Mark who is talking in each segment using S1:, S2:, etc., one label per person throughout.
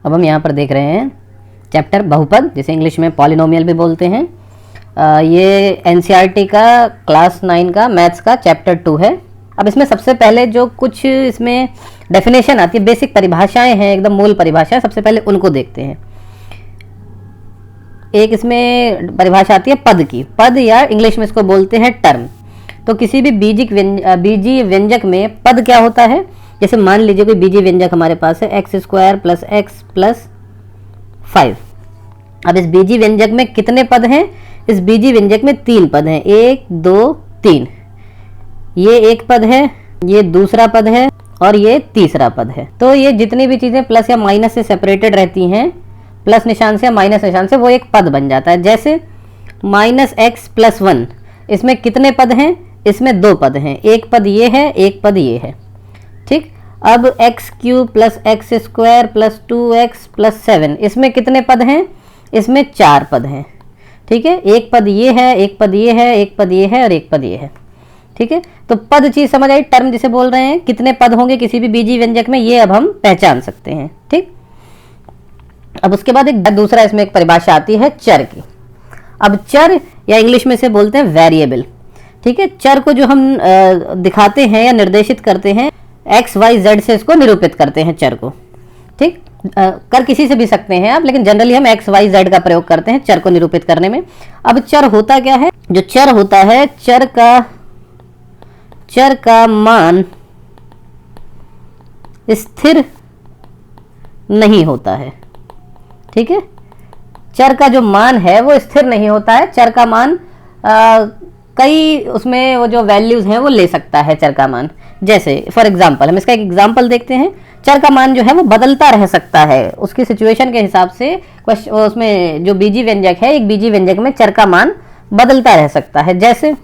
S1: अब हम यहाँ पर देख रहे हैं चैप्टर बहुपद, जिसे इंग्लिश में पॉलिनोमियल भी बोलते हैं। ये एनसीईआरटी का क्लास 9 का मैथ्स का चैप्टर 2 है। अब इसमें सबसे पहले जो कुछ इसमें डेफिनेशन आती है, बेसिक परिभाषाएं हैं, एकदम मूल परिभाषा, सबसे पहले उनको देखते हैं। एक इसमें परिभाषा आती है पद की। पद या इंग्लिश में इसको बोलते हैं टर्म। तो किसी भी बीजीय व्यंजक में पद क्या होता है? जैसे मान लीजिए कोई बीजीय व्यंजक हमारे पास है x² + x + 5। अब इस बीजीय व्यंजक में कितने पद हैं? इस बीजीय व्यंजक में 3 पद हैं, 1 2 3। ये एक पद है, ये दूसरा पद है और ये तीसरा पद है। तो ये जितनी भी चीजें प्लस या माइनस से सेपरेटेड रहती हैं, प्लस निशान से या माइनस निशान से, वो एक पद बन जाता है। जैसे -x + 1, इसमें कितने पद हैं? इसमें 2 पद हैं, एक पद ये है, एक पद ये है। ठीक। अब x³ + x² + 2x + 7, इसमें कितने पद हैं? इसमें 4 पद हैं। ठीक है, एक पद ये है, एक पद ये है, एक पद ये है और एक पद ये है। ठीक है, तो पद चीज समझ आई, टर्म जिसे बोल रहे हैं, कितने पद होंगे किसी भी बीजीय व्यंजक में, ये अब हम पहचान सकते हैं। ठीक। अब उसके बाद एक दूसरा इसमें एक परिभाषा आती है चर की। अब चर या इंग्लिश में से बोलते हैं वेरिएबल। ठीक है, चर को जो हम दिखाते हैं या निर्देशित करते हैं x, y, z से इसको निरूपित करते हैं चर को। ठीक। कर किसी से भी सकते हैं आप, लेकिन जनरली हम x, y, z का प्रयोग करते हैं चर को निरूपित करने में। अब चर होता क्या है? जो चर होता है, चर का मान स्थिर नहीं होता है। ठीक है, चर का जो मान है वो स्थिर नहीं होता है। चर का मान कई उसमें वो जो वैल्यूज हैं वो ले सकता है चर का मान। जैसे फॉर एग्जांपल, हम इसका एक एग्जांपल देखते हैं। चर का मान जो है वो बदलता रह सकता है, उसकी सिचुएशन के हिसाब से। उसमें जो बीजीय व्यंजक है, एक बीजीय व्यंजक में चर का मान बदलता रह सकता है। जैसे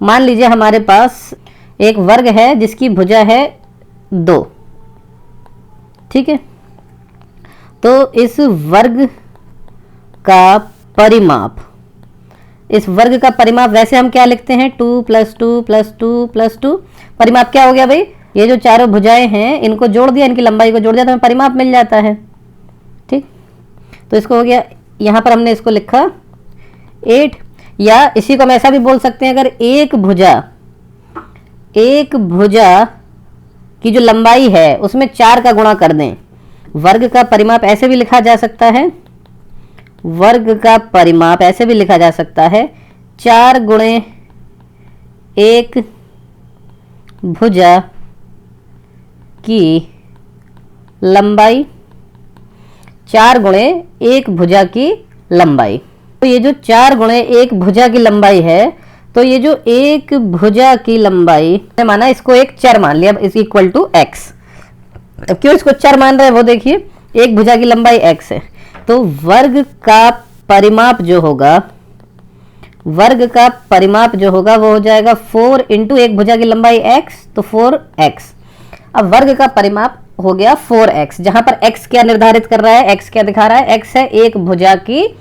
S1: मान लीजिए हमारे पास एक वर्ग है जिसकी भुजा है 2। ठीक है, तो इस वर्ग का परिमाप, इस वर्ग का परिमाप वैसे हम क्या लिखते हैं? 2 + 2 + 2 + 2। परिमाप क्या हो गया भाई? ये जो चारों भुजाएं हैं, इनको जोड़ दिया, इनकी लंबाई को जोड़ दिया तो हमें परिमाप मिल जाता है। ठीक, तो इसको हो गया, यहां पर हमने इसको लिखा 8। या इसी को हम ऐसा भी बोल सकते हैं, अगर एक भुजा की जो लंबाई है उसमें 4 का गुणा कर दें, वर्ग का परिमाप ऐसे भी लिखा जा सकता है। वर्ग का परिमाप ऐसे भी लिखा जा सकता है, 4 × 1 भुजा की लंबाई, 4 × 1 भुजा की लंबाई। तो ये जो 4 × 1 भुजा की लंबाई है, तो ये जो एक भुजा की लंबाई माना, इसको एक चर मान लिया, इज इक्वल टू x। अब क्यों इसको चर मान रहे हैं वो देखिए, एक भुजा की लंबाई x है, तो वर्ग का परिमाप जो होगा, वर्ग का परिमाप जो होगा वो हो जाएगा 4 × एक भुजा की लंबाई x, तो 4x। अब वर्ग का परिमाप हो गया 4x, जहां पर x क्या निर्धारित कर रहा है, x क्या दिखा रहा है? x है एक भुजा की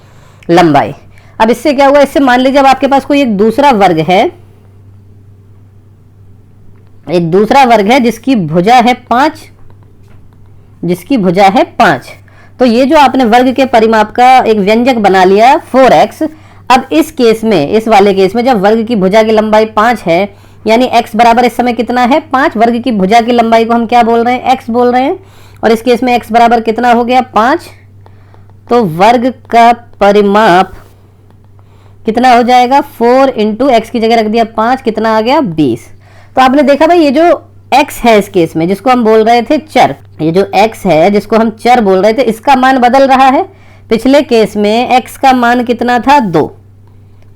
S1: लंबाई। अब इससे क्या हुआ? इससे मान लीजिए अब आपके पास कोई एक दूसरा वर्ग है, एक दूसरा वर्ग है जिसकी भुजा है 5, जिसकी भुजा है 5। तो ये जो आपने वर्ग के परिमाप का एक व्यंजक बना लिया 4x। अब इस केस में, इस वाले केस में, जब वर्ग की भुजा की लंबाई 5 है, यानी x बराबर इस समय कितना है? 5। वर्ग की भुजा की लंबाई को हम क्या बोल रहे हैं? x बोल रहे हैं। और इस केस में x बराबर कितना हो गया? 5। तो वर्ग का परिमाप कितना हो जाएगा? 4 × x की जगह रख दिया 5, कितना आ गया? 20। तो आपने देखा भाई, ये जो x है इस केस में, जिसको हम बोल रहे थे चर, ये जो x है जिसको हम चर बोल रहे थे, इसका मान बदल रहा है। पिछले केस में x का मान कितना था? 2।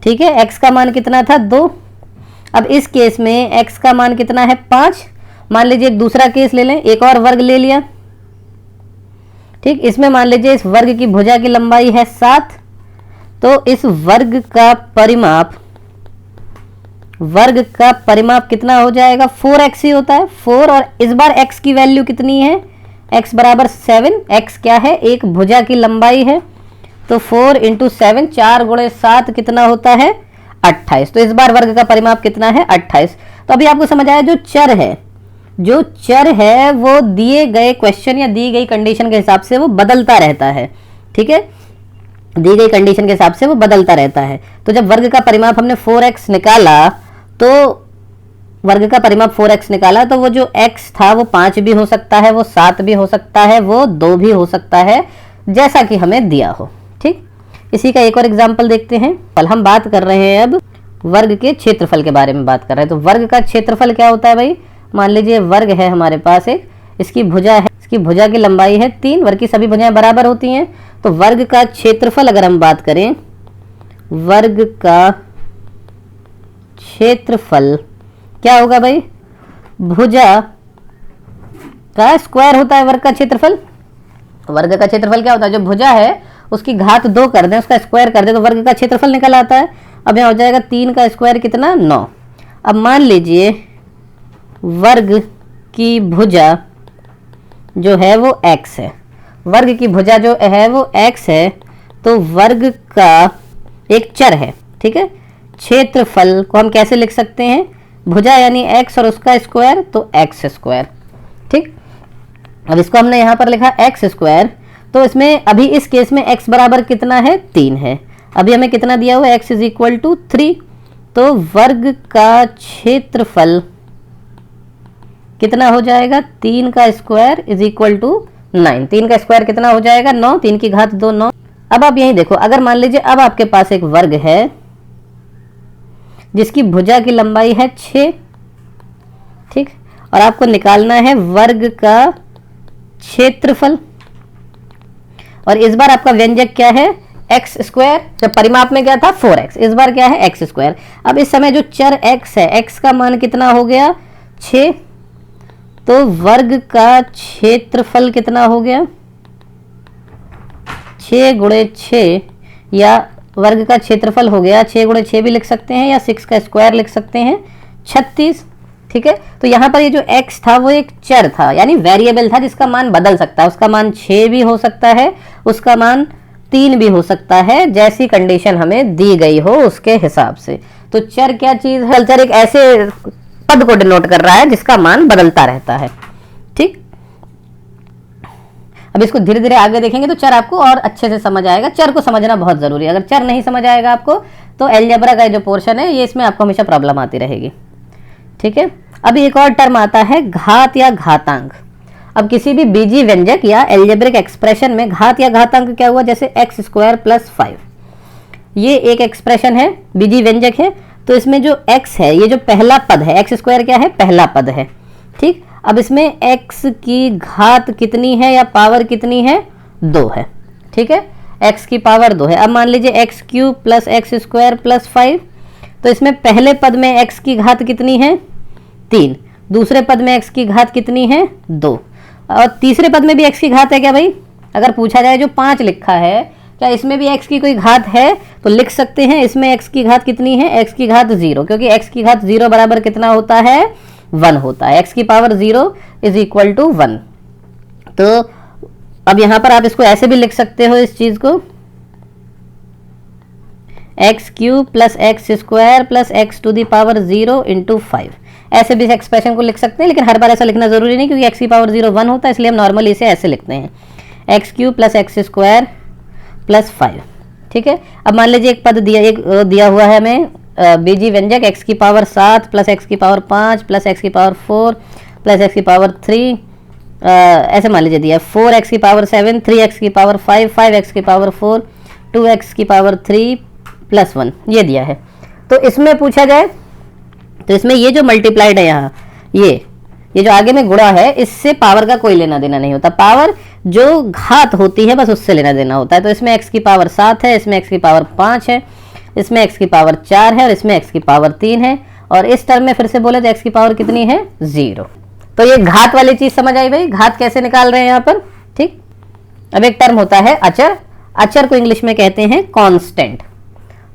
S1: ठीक है, x का मान कितना था? 2। अब इस केस में x का मान कितना है? 5। मान लीजिए एक दूसरा केस ले लें, एक और वर्ग ले लिया। ठीक, इसमें मान लीजिए इस वर्ग की भुजा की लंबाई है 7, तो इस वर्ग का परिमाप कितना हो जाएगा? 4x ही होता है, 4। और इस बार x की वैल्यू कितनी है? x बराबर 7। x क्या है? एक भुजा की लंबाई है, तो 4 × 7, 4 × 7 कितना होता है? 28। तो इस बार वर्ग का परिमाप कितना है? 28। तो अभी आपको समझ आया, जो चर है जो चर है वो दिए गए क्वेश्चन या दी गई कंडीशन के हिसाब से वो बदलता रहता है, ठीक है, दी गई कंडीशन के हिसाब से वो बदलता रहता है। तो जब वर्ग का परिमाप हमने 4x निकाला तो वर्ग का परिमाप 4x निकाला तो वो जो x था वो 5 भी हो सकता है, वो 7 भी हो सकता है, वो 2 भी हो सकता है, जैसा कि हमें दिया हो। ठीक, इसी का एक और एग्जाम्पल देखते हैं। कल हम बात कर रहे हैं अब वर्ग के क्षेत्रफल के बारे में बात कर रहे हैं। तो वर्ग का क्षेत्रफल क्या होता है भाई? मान लीजिए वर्ग है हमारे पास एक, इसकी भुजा है, इसकी भुजा की लंबाई है 3, वर्ग की सभी भुजाएं बराबर होती हैं। तो वर्ग का क्षेत्रफल अगर हम बात करें, वर्ग का क्षेत्रफल क्या होगा भाई? भुजा का स्क्वायर होता है वर्ग का क्षेत्रफल। वर्ग का क्षेत्रफल क्या होता है? जो भुजा है उसकी घात 2 कर दें, उसका स्क्वायर कर दें तो वर्ग का क्षेत्रफल निकल आता है। अब यहाँ हो जाएगा 3 का स्क्वायर कितना? 9। अब मान लीजिए वर्ग की भुजा जो है वो x है, वर्ग की भुजा जो है वो x है, तो वर्ग का एक चर है, ठीक है। क्षेत्रफल को हम कैसे लिख सकते हैं? भुजा यानी x और उसका स्क्वायर, तो x स्क्वायर, ठीक। अब इसको हमने यहाँ पर लिखा x स्क्वायर, तो इसमें अभी इस केस में x बराबर कितना है? 3 है। अभी हमें कितना दिया हुआ है? x is equal to 3। तो वर्ग का क्षेत्रफल कितना हो जाएगा? 3 का स्क्वायर इज इक्वल टू 9। 3 का स्क्वायर कितना हो जाएगा? 9। 3 की घात 2 9। अब आप यही देखो, अगर मान लीजिए अब आपके पास एक वर्ग है जिसकी भुजा की लंबाई है 6, ठीक, और आपको निकालना है वर्ग का क्षेत्रफल, और इस बार आपका व्यंजक क्या है? X square. जब परिमाप में क्या था? 4x, इस बार क्या है? X square. अब इस समय जो चर x है, x का मान कितना हो गया? 6। तो वर्ग का क्षेत्रफल कितना हो गया? 6 गुणे 6, या वर्ग का क्षेत्रफल हो गया 6 गुणे 6 भी लिख सकते हैं, या 6 का स्क्वायर लिख सकते हैं, 36, ठीक है। तो यहाँ पर ये जो x था वो एक चर था, यानी वेरिएबल था जिसका मान बदल सकता है। उसका मान 6 भी हो सकता है, उसका मान 3 भी हो सकता है, जैसी कंडीशन हमें दी गई हो उसके हिसाब से। तो चर क्या चीज है? चर एक ऐसे पद को डिनोट कर रहा है जिसका मान बदलता रहता है, ठीक। अब इसको धीरे धीरे आगे देखेंगे तो चर आपको और अच्छे से समझ आएगा। चर को समझना बहुत जरूरी है। अगर चर नहीं समझ आएगा आपको तो अलजेब्रा का जो पोर्शन है ये इसमें आपको हमेशा प्रॉब्लम आती रहेगी, ठीक है। अब एक और टर्म आता है घात या घातांक। अब किसी भी बीजीय व्यंजक या अलजेब्रिक एक्सप्रेशन में घात या घातांक क्या हुआ? जैसे एक्स स्क्वायर प्लस 5, ये एक एक्सप्रेशन है, बीजीय व्यंजक है। तो इसमें जो x है, ये जो पहला पद है, एक्स स्क्वायर क्या है? पहला पद है, ठीक। अब इसमें x की घात कितनी है या पावर कितनी है? 2 है, ठीक है। x की पावर 2 है। अब मान लीजिए x cube plus x square plus 5, तो इसमें पहले पद में x की घात कितनी है? 3। दूसरे पद में x की घात कितनी है? 2। और तीसरे पद में भी x की घात है क्या भाई? अगर पूछा जाए जो 5 लिखा है, क्या इसमें भी x की कोई घात है? तो लिख सकते हैं इसमें x की घात कितनी है? x की घात 0, क्योंकि x की घात 0 बराबर कितना होता है? 1 होता है। x की पावर 0 इज इक्वल टू 1। तो अब यहां पर आप इसको ऐसे भी लिख सकते हो, इस चीज को x cube plus x square plus x to the power 0 into 5, ऐसे भी एक्सप्रेशन को लिख सकते हैं। लेकिन हर बार ऐसा लिखना जरूरी नहीं, क्योंकि एक्स की पावर 0 1 होता है, इसलिए हम नॉर्मली इसे ऐसे लिखते हैं, x cube plus x square plus 5, ठीक है। अब मान लीजिए एक पद दिया हुआ है हमें बीजीय व्यंजक x की पावर 7 प्लस एक्स की पावर 5 प्लस एक्स की पावर 4 प्लस एक्स की पावर 3, ऐसे मान लीजिए दिया 4x की पावर 7, 3x की पावर 5, 5x की पावर 4, 2x की पावर 3 प्लस 1, ये दिया है। तो इसमें पूछा जाए तो इसमें ये जो मल्टीप्लाइड है यहाँ, ये जो आगे में गुणा है, इससे पावर का कोई लेना देना नहीं होता। पावर जो घात होती है बस उससे लेना देना होता है। तो इसमें x की पावर 7 है, इसमें x की पावर 5 है, इसमें x की पावर 4 है, और इसमें x की पावर 3 है। और इस टर्म में फिर से बोले तो x की पावर कितनी है? 0। तो ये घात वाली चीज समझ आई भाई, घात कैसे निकाल रहे हैं यहाँ पर, ठीक। अब एक टर्म होता है अचर। अचर को इंग्लिश में कहते हैं कांस्टेंट।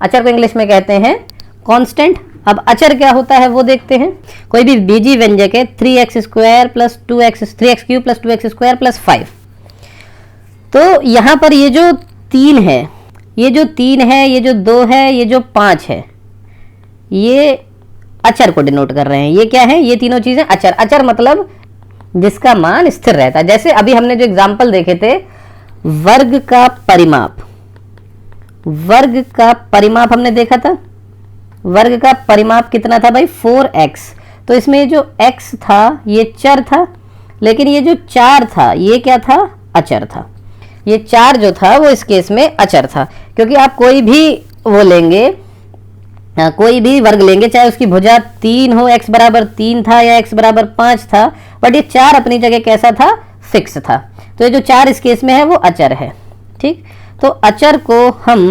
S1: अचर को इंग्लिश में कहते हैं कांस्टेंट। अब अचर क्या होता है वो देखते हैं। कोई भी बीजीय व्यंजक है 3x square plus 3x cube plus 2x square plus 5, तो यहाँ पर ये जो 3 है, ये जो 2 है, ये जो 5 है, ये अचर को डिनोट कर रहे हैं। ये क्या है? ये तीनों चीजें अचर। अचर मतलब जिसका मान स्थिर रहता है। जैसे अभी हमने जो एग्जाम्पल देखे थे, वर्ग का परिमाप, वर्ग का परिमाप हमने देखा था। वर्ग का परिमाप कितना था भाई? 4x। तो इसमें जो x था ये चर था, लेकिन ये जो 4 था ये क्या था? अचर था। ये 4 जो था वो इस केस में अचर था, क्योंकि आप कोई भी वो लेंगे, कोई भी वर्ग लेंगे, चाहे उसकी भुजा 3 हो, x बराबर 3 था या x बराबर 5 था, बट ये 4 अपनी जगह कैसा था? फिक्स था। तो ये जो 4 इस केस में है वो अचर है। ठीक, तो अचर को हम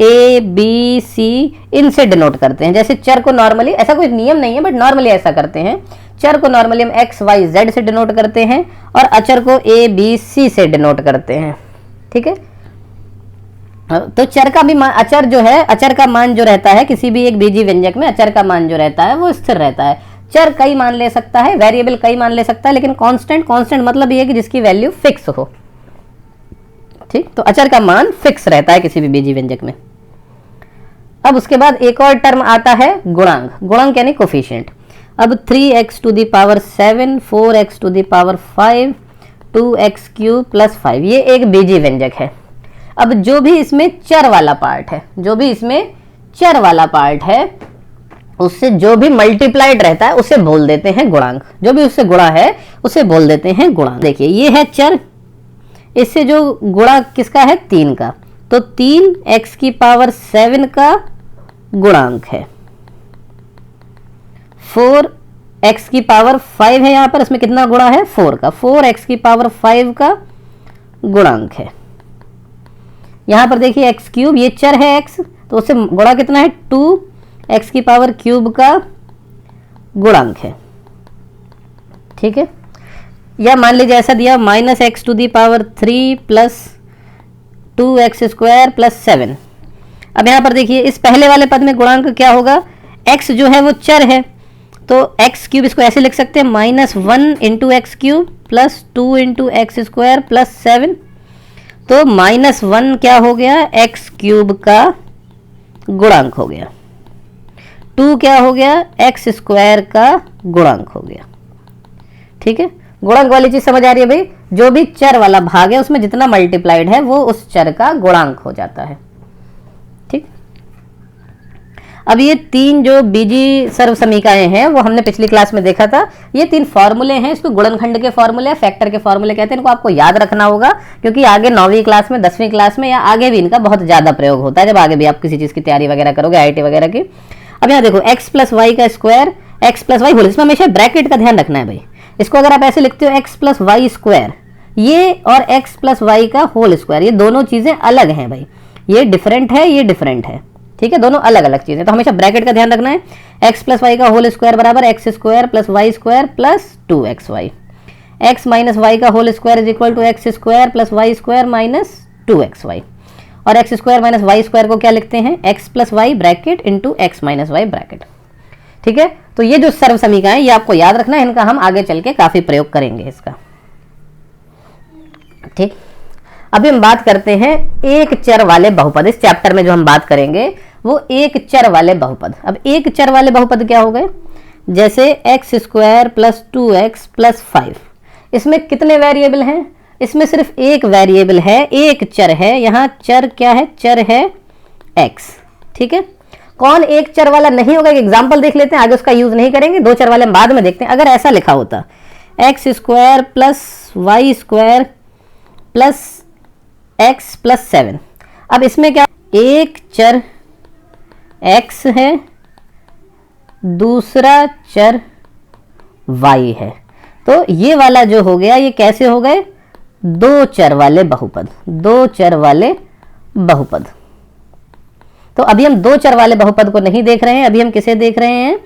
S1: ए बी सी इनसे डिनोट करते हैं। जैसे चर को नॉर्मली, ऐसा कोई नियम नहीं है बट नॉर्मली ऐसा करते हैं, चर को नॉर्मली हम एक्स वाई जेड से डिनोट करते हैं और अचर को ए बी सी से डिनोट करते हैं। ठीक है, तो चर का भी अचर जो है, अचर का मान जो रहता है किसी भी एक बीजी व्यंजक में, अचर का मान जो रहता है वो स्थिर रहता है। चर कई मान ले सकता है, वेरिएबल कई मान ले सकता है, लेकिन कांस्टेंट, कांस्टेंट मतलब ये है कि जिसकी वैल्यू फिक्स हो। ठीक, तो अचर का मान फिक्स रहता है किसी भी बीजी व्यंजक में। अब उसके बाद एक और टर्म आता है गुणांक। गुणांक यानी कोफिशिएंट। अब 3x to the power 7, 4x to the power 5, 2x cube plus 5, ये एक बीजी व्यंजक है। अब जो भी इसमें चर वाला पार्ट है, जो भी इसमें चर वाला पार्ट है, उससे जो भी मल्टीप्लाइड रहता है उसे बोल देते हैं गुणांक। जो भी उससे गुणा है उसे बोल देते हैं गुणांक। देखिए ये है चर, इससे जो गुणा किसका है? 3 का, तो 3x की पावर 7 का गुणांक है। 4x की पावर 5 है यहाँ पर, इसमें कितना गुणा है? 4 का, 4x की पावर 5 का गुणांक है। यहाँ पर देखिए x क्यूब, ये चर है x, तो उससे गुणा कितना है? 2x की पावर क्यूब का गुणांक है। ठीक है, या मान लीजिए ऐसा दिया -x to the power 3 plus 2x square plus 7। अब यहाँ पर देखिए इस पहले वाले पद में गुणांक क्या होगा? x जो है वो चर है, तो x क्यूब इसको ऐसे लिख सकते हैं -1 into x cube plus 2 into x square plus 7। तो -1 क्या हो गया? x क्यूब का गुणांक हो गया। 2 क्या हो गया? एक्स स्क्वायर का गुणांक हो गया। ठीक है, गुणांक वाली चीज समझ आ रही है भाई? जो भी चर वाला भाग है उसमें जितना मल्टीप्लाइड है वो उस चर का गुणांक हो जाता है। ठीक, अब ये 3 जो बीजी सर्व समीकरण हैं वो हमने पिछली क्लास में देखा था। ये 3 फॉर्मूले हैं, इसको गुणनखंड के फॉर्मूले, फैक्टर के फॉर्मूले कहते हैं। इनको आपको याद रखना होगा, क्योंकि आगे 9वीं क्लास में, 10वीं क्लास में या आगे भी इनका बहुत ज्यादा प्रयोग होता है, जब आगे भी आप किसी चीज की तैयारी वगैरह करोगे, IIT वगैरह की। अब यहाँ देखो x प्लस वाई का square, x plus y whole, इसमें हमेशा ब्रैकेट का ध्यान रखना है भाई। इसको अगर आप ऐसे लिखते हो x प्लस वाई स्क्वायर, ये और x प्लस वाई का होल स्क्वायर, ये दोनों चीजें अलग हैं भाई। ये डिफरेंट है, ये डिफरेंट है। ठीक है, दोनों अलग अलग चीजें, तो हमेशा ब्रैकेट का ध्यान रखना है। x प्लस वाई का होल स्क्वायर बराबर x square plus y square plus 2xy। x minus y का whole square is equal to x square plus y square minus 2xy। और x square minus y square को क्या लिखते हैं? x plus y bracket into x minus y bracket. ठीक है, तो ये जो सर्व समीकरण है ये आपको याद रखना है, इनका हम आगे चल के काफी प्रयोग करेंगे इसका। ठीक, अभी हम बात करते हैं एक चर वाले बहुपद। इस चैप्टर में जो हम बात करेंगे वो एक चर वाले बहुपद। अब एक चर वाले बहुपद क्या हो गए? जैसे x square plus 2x plus 5, इसमें कितने वेरिएबल हैं? इसमें सिर्फ एक वेरिएबल है, एक चर है। यहाँ चर क्या है? चर है x। ठीक है, कौन एक चर वाला नहीं होगा? एक एग्जाम्पल देख लेते हैं, आगे उसका यूज नहीं करेंगे, 2 चर वाले हम बाद में देखते हैं। अगर ऐसा लिखा होता x square plus y square plus x plus 7, अब इसमें क्या? एक चर x है, दूसरा चर y है, तो ये वाला जो हो गया ये कैसे हो गए? 2 चर वाले बहुपद। 2 चर वाले बहुपद। तो अभी हम 2 चर वाले बहुपद को नहीं देख रहे हैं, अभी हम किसे देख रहे हैं?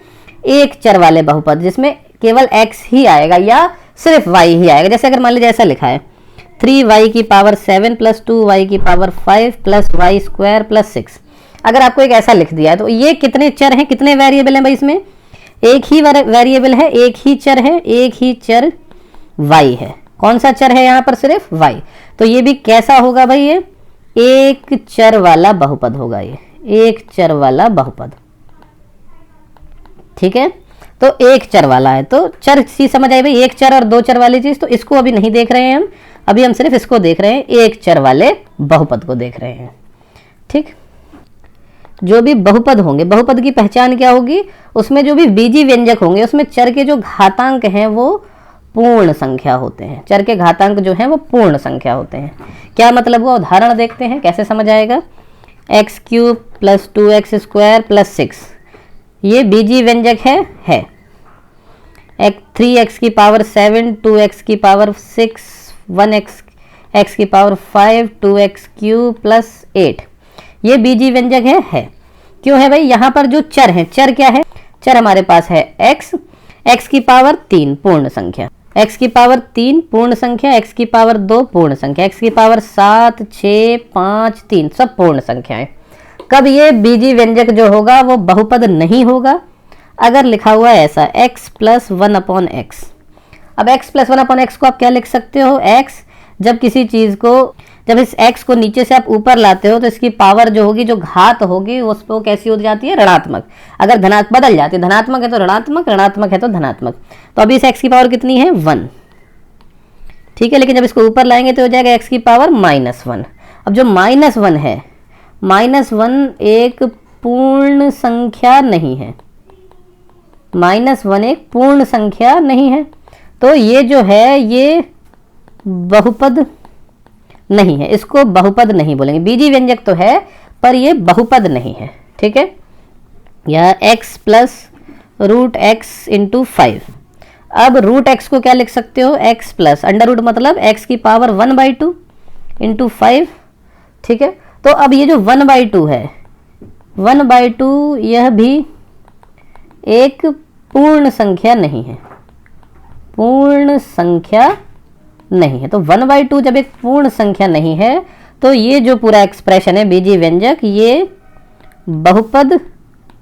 S1: एक चर वाले बहुपद, जिसमें केवल x ही आएगा या सिर्फ y ही आएगा। जैसे अगर मान लीजिए ऐसा लिखा है 3y की पावर 7 प्लस 2y की power 5 plus y square plus 6। अगर आपको एक ऐसा लिख दिया है तो ये कितने चर हैं, कितने वेरिएबल हैं भाई? इसमें एक ही वेरिएबल है, एक ही चर है, एक ही चर y है। कौन सा चर है यहाँ पर? सिर्फ y। तो ये भी कैसा होगा भाई? ये एक चर वाला बहुपद होगा। ये एक चर वाला बहुपद। ठीक है। तो एक चर वाला है, तो चर चीज समझ आई भाई, एक चर और दो चर वाली चीज। तो इसको अभी नहीं देख रहे हैं हम, अभी हम सिर्फ इसको देख रहे हैं, एक चर वाले बहुपद को देख रहे हैं। ठीक, जो भी बहुपद होंगे, बहुपद की पहचान क्या होगी, उसमें जो भी बीजी व्यंजक होंगे उसमें चर के जो घातांक हैं वो पूर्ण संख्या होते हैं। चर के घातांक जो हैं वो पूर्ण संख्या होते हैं। क्या मतलब हुआ, उदाहरण देखते हैं कैसे समझ आएगा। X cube plus 2x square plus 6, ये बीजी व्यंजक है। 3x की पावर 7, 2x की पावर 6, 1x x की पावर 5, 2x क्यूब प्लस 8, ये बीजी व्यंजक है। क्यों है भाई, यहाँ पर जो चर है, चर क्या है, चर हमारे पास है x की पावर 3 पूर्ण संख्या, x की पावर 3 पूर्ण संख्या, x की पावर 2 पूर्ण संख्या, x की पावर 7, 6, 5, 3 सब पूर्ण संख्याएं। कब ये बीजी व्यंजक जो होगा वो बहुपद नहीं होगा, अगर लिखा हुआ है ऐसा x प्लस 1/x। अब x प्लस 1/x को आप क्या लिख सकते हो, x जब किसी चीज को, जब इस x को नीचे से आप ऊपर लाते हो तो इसकी पावर जो होगी, जो घात होगी उस पर कैसी हो जाती है, ऋणात्मक। अगर धनात्मक बदल जाती है, धनात्मक है तो ऋणात्मक, ऋणात्मक है तो धनात्मक। तो अभी इस x की पावर कितनी है, 1। ठीक है, लेकिन जब इसको ऊपर लाएंगे तो हो जाएगा x की पावर -1। अब जो -1 है, -1 एक पूर्ण संख्या नहीं है, -1 एक पूर्ण संख्या नहीं है, तो ये जो है ये बहुपद नहीं है, इसको बहुपद नहीं बोलेंगे। बीजी व्यंजक तो है पर ये बहुपद नहीं है। ठीक है, यह x प्लस √x इंटू 5। अब √x को क्या लिख सकते हो, x प्लस अंडर रूट मतलब x की पावर 1/2 इंटू 5। ठीक है, तो अब ये जो 1/2 है, 1/2 यह भी एक पूर्ण संख्या नहीं है, पूर्ण संख्या नहीं है। तो 1/2 जब एक पूर्ण संख्या नहीं है तो ये जो पूरा एक्सप्रेशन है बीजी व्यंजक, ये बहुपद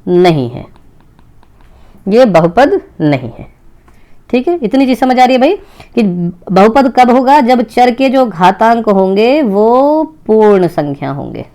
S1: नहीं है, ये बहुपद नहीं है। ठीक है, इतनी चीज समझ आ रही है भाई कि बहुपद कब होगा, जब चर के जो घातांक होंगे वो पूर्ण संख्या होंगे।